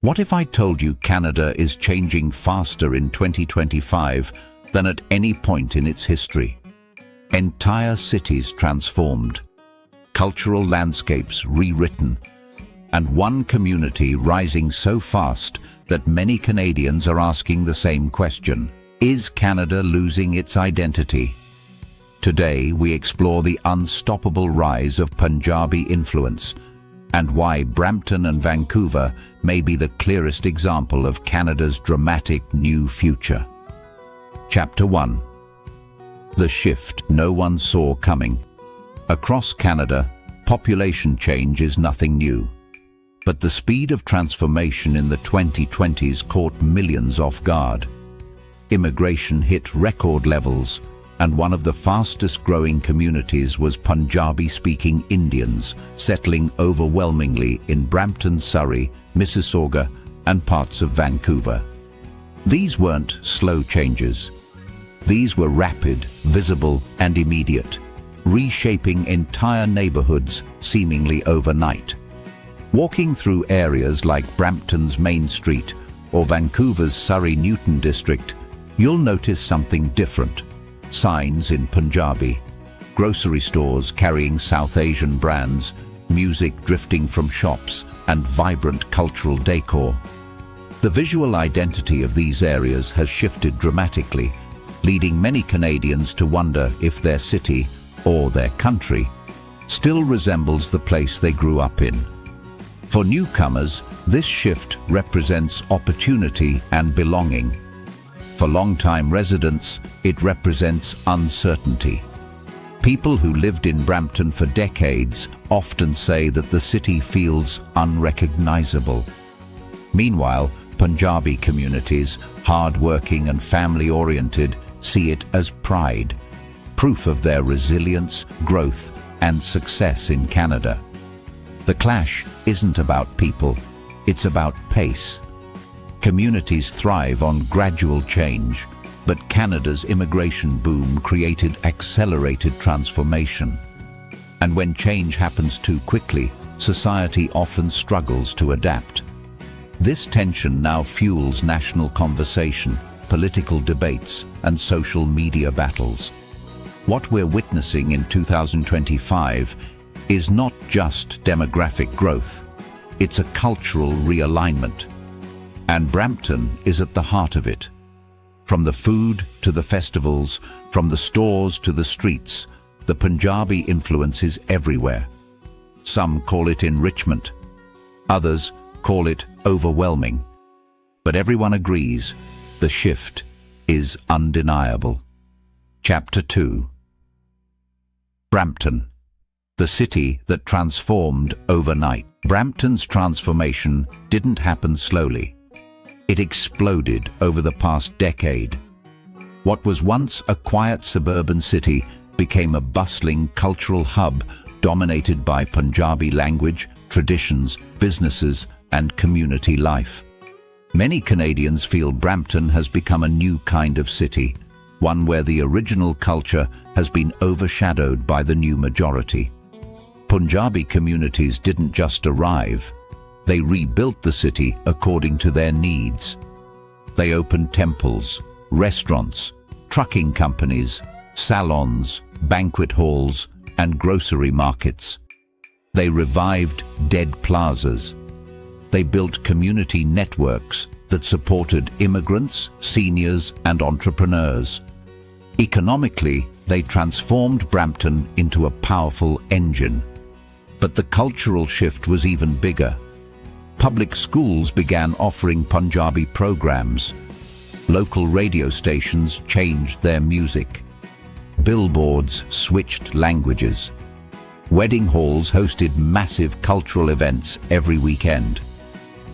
What if I told you Canada is changing faster in 2025 than at any point in its history? Entire cities transformed, cultural landscapes rewritten, and one community rising so fast that many Canadians are asking the same question: is Canada losing its identity? Today we explore the unstoppable rise of Punjabi influence and why Brampton and Vancouver may be the clearest example of Canada's dramatic new future. Chapter 1. The shift no one saw coming. Across Canada, population change is nothing new. But the speed of transformation in the 2020s caught millions off guard. Immigration hit record levels, and one of the fastest growing communities was Punjabi-speaking Indians, settling overwhelmingly in Brampton, Surrey, Mississauga, and parts of Vancouver. These weren't slow changes. These were rapid, visible, and immediate, reshaping entire neighborhoods seemingly overnight. Walking through areas like Brampton's Main Street or Vancouver's Surrey Newton district, you'll notice something different. Signs in Punjabi, grocery stores carrying South Asian brands, music drifting from shops, and vibrant cultural decor. The visual identity of these areas has shifted dramatically, leading many Canadians to wonder if their city, or their country, still resembles the place they grew up in. For newcomers, this shift represents opportunity and belonging. For long-time residents, it represents uncertainty. People who lived in Brampton for decades often say that the city feels unrecognizable. Meanwhile, Punjabi communities, hard-working and family-oriented, see it as pride, proof of their resilience, growth, and success in Canada. The clash isn't about people, it's about pace. Communities thrive on gradual change, but Canada's immigration boom created accelerated transformation. And when change happens too quickly, society often struggles to adapt. This tension now fuels national conversation, political debates, and social media battles. What we're witnessing in 2025 is not just demographic growth, it's a cultural realignment. And Brampton is at the heart of it. From the food to the festivals, from the stores to the streets, the Punjabi influence is everywhere. Some call it enrichment, others call it overwhelming. But everyone agrees the shift is undeniable. Chapter 2. Brampton, the city that transformed overnight. Brampton's transformation didn't happen slowly. It exploded over the past decade. What was once a quiet suburban city became a bustling cultural hub dominated by Punjabi language, traditions, businesses, and community life. Many Canadians feel Brampton has become a new kind of city, one where the original culture has been overshadowed by the new majority. Punjabi communities didn't just arrive. They rebuilt the city according to their needs. They opened temples, restaurants, trucking companies, salons, banquet halls, and grocery markets. They revived dead plazas. They built community networks that supported immigrants, seniors, and entrepreneurs. Economically, they transformed Brampton into a powerful engine. But the cultural shift was even bigger. Public schools began offering Punjabi programs. Local radio stations changed their music. Billboards switched languages. Wedding halls hosted massive cultural events every weekend.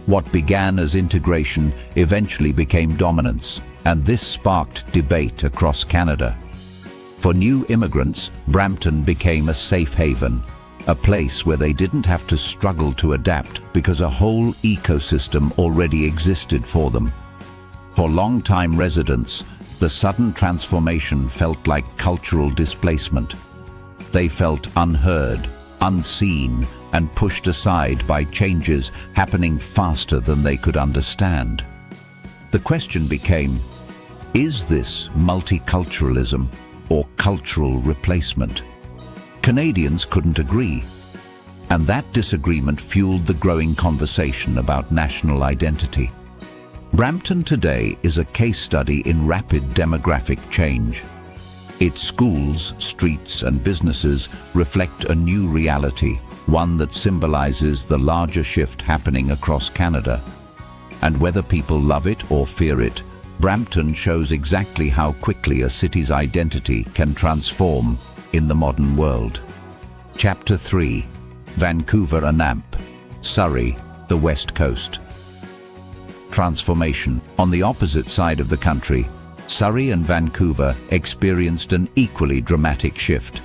What began as integration eventually became dominance, and this sparked debate across Canada. For new immigrants, Brampton became a safe haven, a place where they didn't have to struggle to adapt because a whole ecosystem already existed for them. For long-time residents, the sudden transformation felt like cultural displacement. They felt unheard, unseen and pushed aside by changes happening faster than they could understand. The question became, is this multiculturalism or cultural replacement? Canadians couldn't agree, and that disagreement fueled the growing conversation about national identity. Brampton today is a case study in rapid demographic change. Its schools, streets and businesses reflect a new reality, one that symbolizes the larger shift happening across Canada. And whether people love it or fear it, Brampton shows exactly how quickly a city's identity can transform in the modern world. Chapter 3: Vancouver and Surrey, the West Coast. Transformation. On the opposite side of the country, Surrey and Vancouver experienced an equally dramatic shift.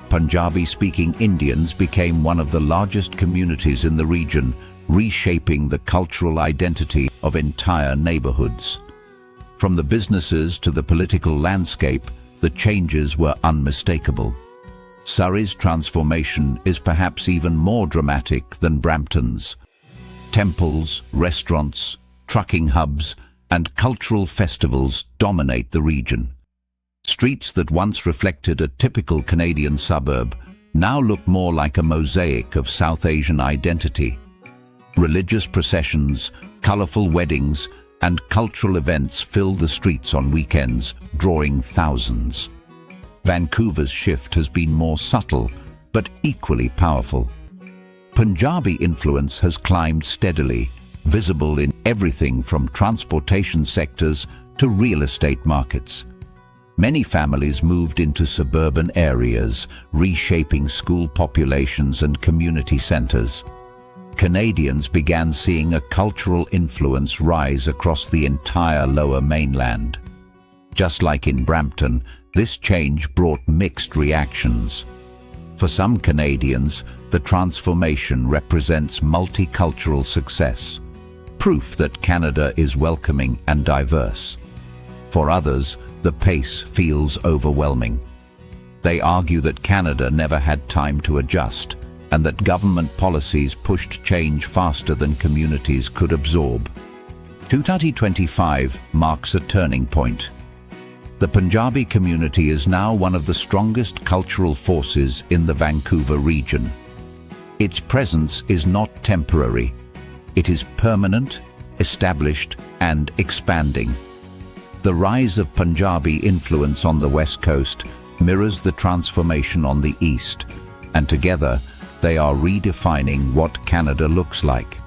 Punjabi-speaking Indians became one of the largest communities in the region, reshaping the cultural identity of entire neighborhoods. From the businesses to the political landscape, the changes were unmistakable. Surrey's transformation is perhaps even more dramatic than Brampton's. Temples, restaurants, trucking hubs, and cultural festivals dominate the region. Streets that once reflected a typical Canadian suburb now look more like a mosaic of South Asian identity. Religious processions, colorful weddings, and cultural events fill the streets on weekends, drawing thousands. Vancouver's shift has been more subtle, but equally powerful. Punjabi influence has climbed steadily, visible in everything from transportation sectors to real estate markets. Many families moved into suburban areas, reshaping school populations and community centers. Canadians began seeing a cultural influence rise across the entire Lower Mainland. Just like in Brampton, this change brought mixed reactions. For some Canadians, the transformation represents multicultural success, proof that Canada is welcoming and diverse. For others, the pace feels overwhelming. They argue that Canada never had time to adjust, and that government policies pushed change faster than communities could absorb. 2025 marks a turning point. The Punjabi community is now one of the strongest cultural forces in the Vancouver region. Its presence is not temporary. It is permanent, established, and expanding. The rise of Punjabi influence on the West Coast mirrors the transformation on the East, and together they are redefining what Canada looks like.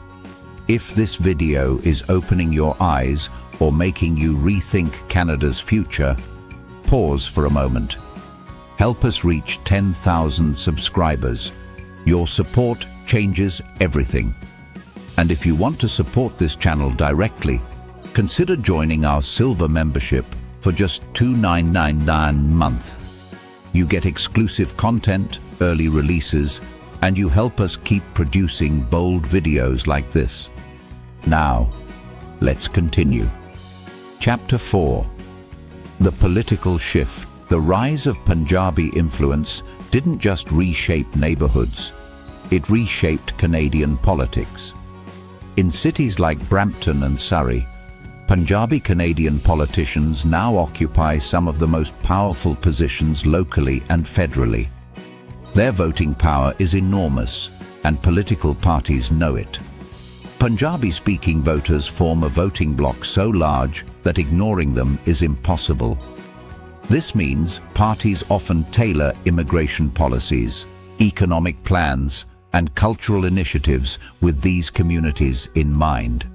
If this video is opening your eyes or making you rethink Canada's future, pause for a moment. Help us reach 10,000 subscribers. Your support changes everything. And if you want to support this channel directly, consider joining our silver membership for just $2.999 a month. You get exclusive content, early releases, and you help us keep producing bold videos like this. Now, let's continue. Chapter 4: The political shift. The rise of Punjabi influence didn't just reshape neighborhoods, it reshaped Canadian politics. In cities like Brampton and Surrey, Punjabi Canadian politicians now occupy some of the most powerful positions locally and federally. Their voting power is enormous, and political parties know it. Punjabi-speaking voters form a voting bloc so large that ignoring them is impossible. This means parties often tailor immigration policies, economic plans, and cultural initiatives with these communities in mind.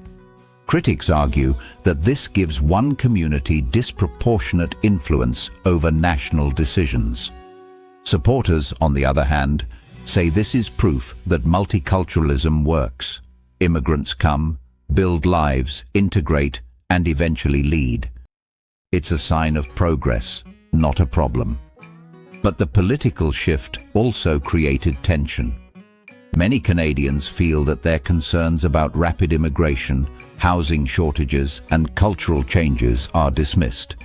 Critics argue that this gives one community disproportionate influence over national decisions. Supporters, on the other hand, say this is proof that multiculturalism works. Immigrants come, build lives, integrate, and eventually lead. It's a sign of progress, not a problem. But the political shift also created tension. Many Canadians feel that their concerns about rapid immigration, housing shortages, and cultural changes are dismissed.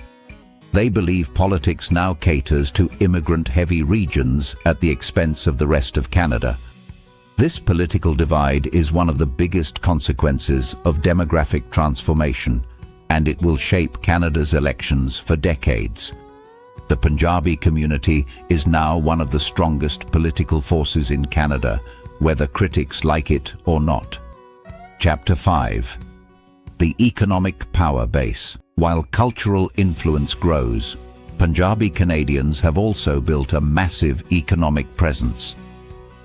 They believe politics now caters to immigrant-heavy regions at the expense of the rest of Canada. This political divide is one of the biggest consequences of demographic transformation, and it will shape Canada's elections for decades. The Punjabi community is now one of the strongest political forces in Canada, whether critics like it or not. Chapter 5. The economic power base. While cultural influence grows, Punjabi Canadians have also built a massive economic presence.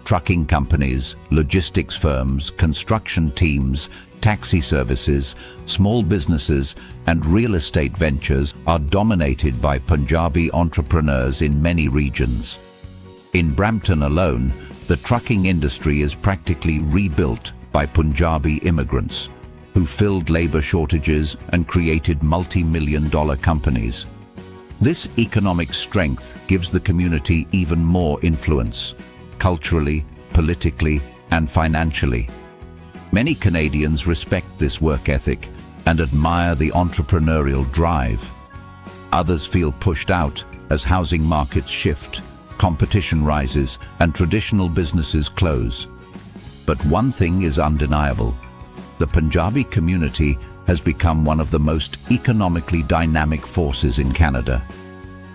Trucking companies, logistics firms, construction teams, taxi services, small businesses, and real estate ventures are dominated by Punjabi entrepreneurs in many regions. In Brampton alone, the trucking industry is practically rebuilt by Punjabi immigrants, who filled labor shortages and created multi-million-dollar companies. This economic strength gives the community even more influence, culturally, politically, and financially. Many Canadians respect this work ethic and admire the entrepreneurial drive. Others feel pushed out as housing markets shift, competition rises, and traditional businesses close. But one thing is undeniable. The Punjabi community has become one of the most economically dynamic forces in Canada.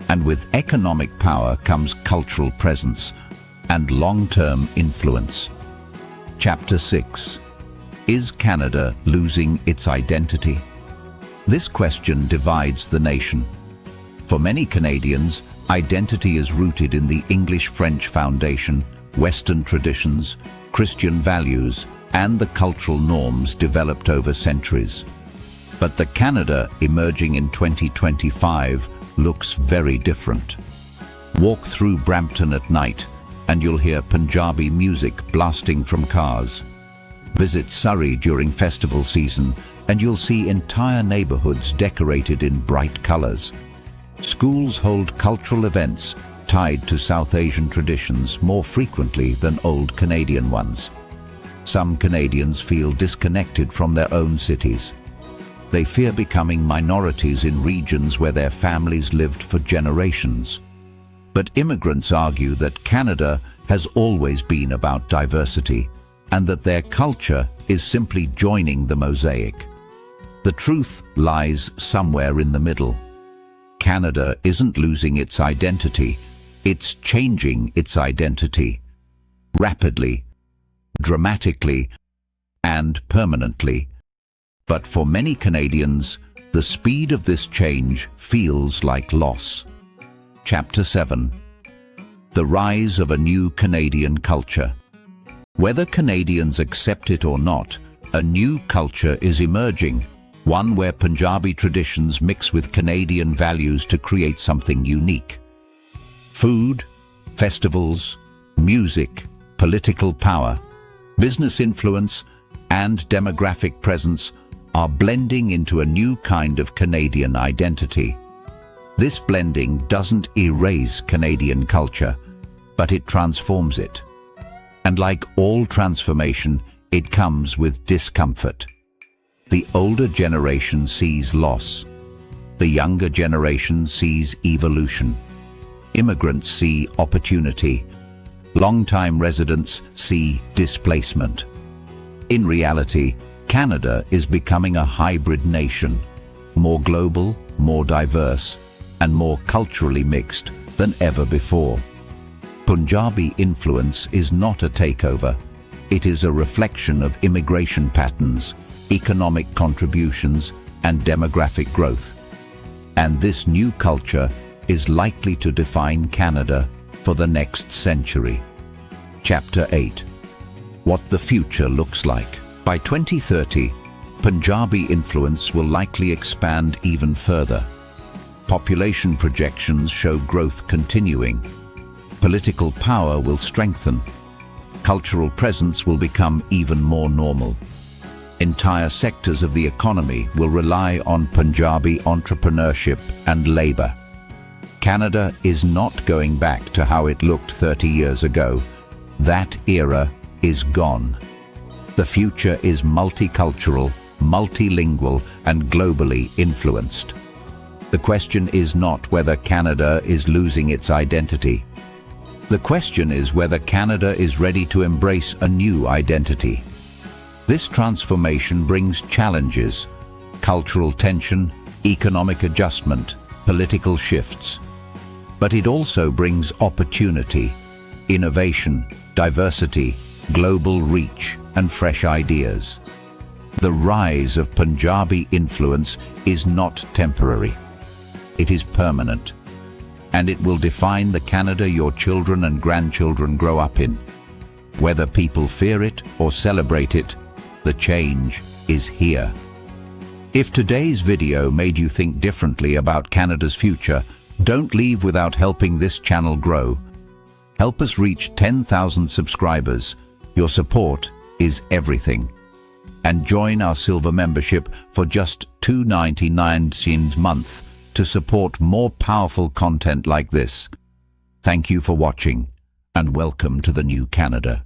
And with economic power comes cultural presence and long-term influence. Chapter 6. Is Canada losing its identity? This question divides the nation. For many Canadians, identity is rooted in the English-French foundation, Western traditions, Christian values, and the cultural norms developed over centuries. But the Canada emerging in 2025 looks very different. Walk through Brampton at night and you'll hear Punjabi music blasting from cars. Visit Surrey during festival season and you'll see entire neighborhoods decorated in bright colors. Schools hold cultural events tied to South Asian traditions more frequently than old Canadian ones. Some Canadians feel disconnected from their own cities. They fear becoming minorities in regions where their families lived for generations. But immigrants argue that Canada has always been about diversity and that their culture is simply joining the mosaic. The truth lies somewhere in the middle. Canada isn't losing its identity, it's changing its identity. Rapidly, dramatically, and permanently. But for many Canadians, the speed of this change feels like loss. Chapter 7. The rise of a new Canadian culture. Whether Canadians accept it or not, a new culture is emerging, one where Punjabi traditions mix with Canadian values to create something unique. Food, festivals, music, political power, business influence, and demographic presence are blending into a new kind of Canadian identity. This blending doesn't erase Canadian culture, but it transforms it. And like all transformation, it comes with discomfort. The older generation sees loss. The younger generation sees evolution. Immigrants see opportunity. Long-time residents see displacement. In reality, Canada is becoming a hybrid nation, more global, more diverse, and more culturally mixed than ever before. Punjabi influence is not a takeover. It is a reflection of immigration patterns, economic contributions, and demographic growth. And this new culture is likely to define Canada for the next century. Chapter 8. What the future looks like. By 2030, Punjabi influence will likely expand even further. Population projections show growth continuing. Political power will strengthen. Cultural presence will become even more normal. Entire sectors of the economy will rely on Punjabi entrepreneurship and labor. Canada is not going back to how it looked 30 years ago. That era is gone. The future is multicultural, multilingual, and globally influenced. The question is not whether Canada is losing its identity. The question is whether Canada is ready to embrace a new identity. This transformation brings challenges: cultural tension, economic adjustment, political shifts. But it also brings opportunity, innovation, diversity, global reach, and fresh ideas. The rise of Punjabi influence is not temporary. It is permanent, and it will define the Canada your children and grandchildren grow up in. Whether people fear it or celebrate it, the change is here. If today's video made you think differently about Canada's future, don't leave without helping this channel grow. Help us reach 10,000 subscribers. Your support is everything. And join our silver membership for just $2.99 a month to support more powerful content like this. Thank you for watching, and welcome to the new Canada.